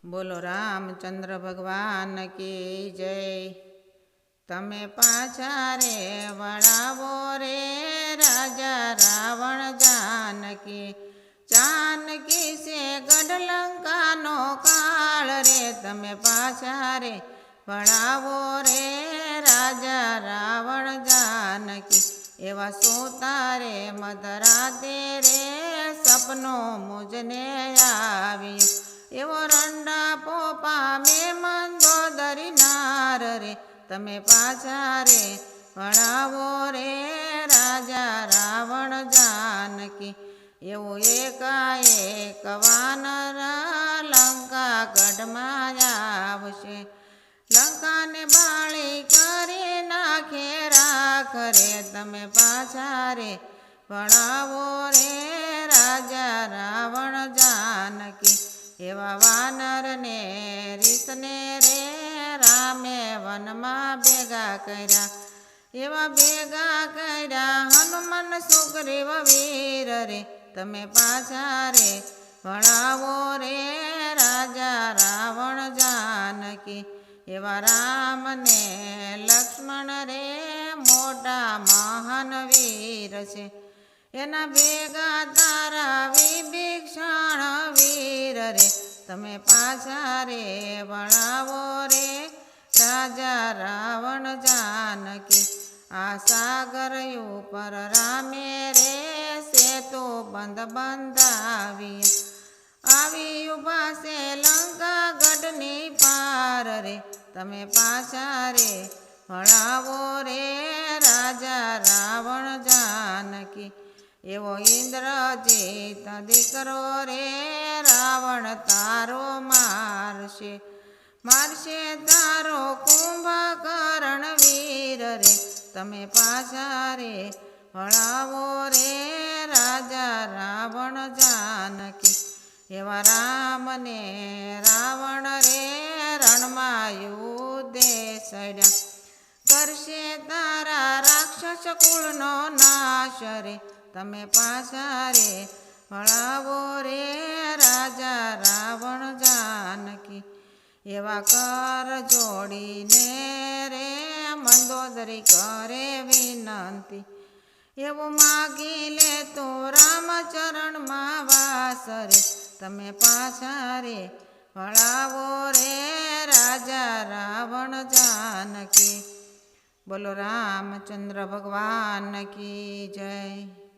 बोलो रामचंद्र भगवान की जय। तमे पाछा रे वळावो रे राजा रावण जानकी। जानकी से गढ़ लंका नो काल रे तमे पाछा रे वळावो रे राजा रावण जानकी। एवा सोता रे मधराते रे सपनो मुझने आव्यो। एवो रंडा पोपा में मंदोदरी नार रे तमे पाछा रे वळावो रे राजा रावण जानकी। एवो एकाएक वानर लंका गढ़मां आवशे। लंका ने बाળી કરી નાખે રાખ રે તમે પાછા રે વળાવો રે રાજા રાવણ जानकी। एवा वानर ने रीसने रे रामे वनमा भेगा कर्या। एवा भेगा कर्या हनुमान सुग्रीव वीर रे तमे पाछा रे वळावो रे राजा रावण जानकी। एवा राम ने लक्ष्मण रे मोटा महान वीर छे। एना भेगा तारा विभीषण वीर रे तमे पाछा रे वळावो रे राजा रावण जानकी। आ सागर ऊपर रामे रे सेतु बंध बंधावी। आवी उभा से लंका गढ़नी पार रे तमे पाछा रे वळावो रे राजा रावण जानकी। एवो इंद्रजीत दीकरो रे रावण तारो मारशे। मारशे तारो कुंभकर्ण वीर रे तमे पाछा रे वळावो रे राजा रावण जानकी। एवा राम ने रावण रे रणमां युद्धे सड्या। करशे तारा राक्षस कुळनो नाश रे तमे पाछा रे वळावो रे राजा रावण जानकी। एवा कर जोड़ीने रे मंदोदरी करे विनंती। एवो मागी ले तो रामचरण मां वास रे तमे पाछा रे वळावो रे राजा रावण जानकी। बोलो रामचंद्र भगवान की जय।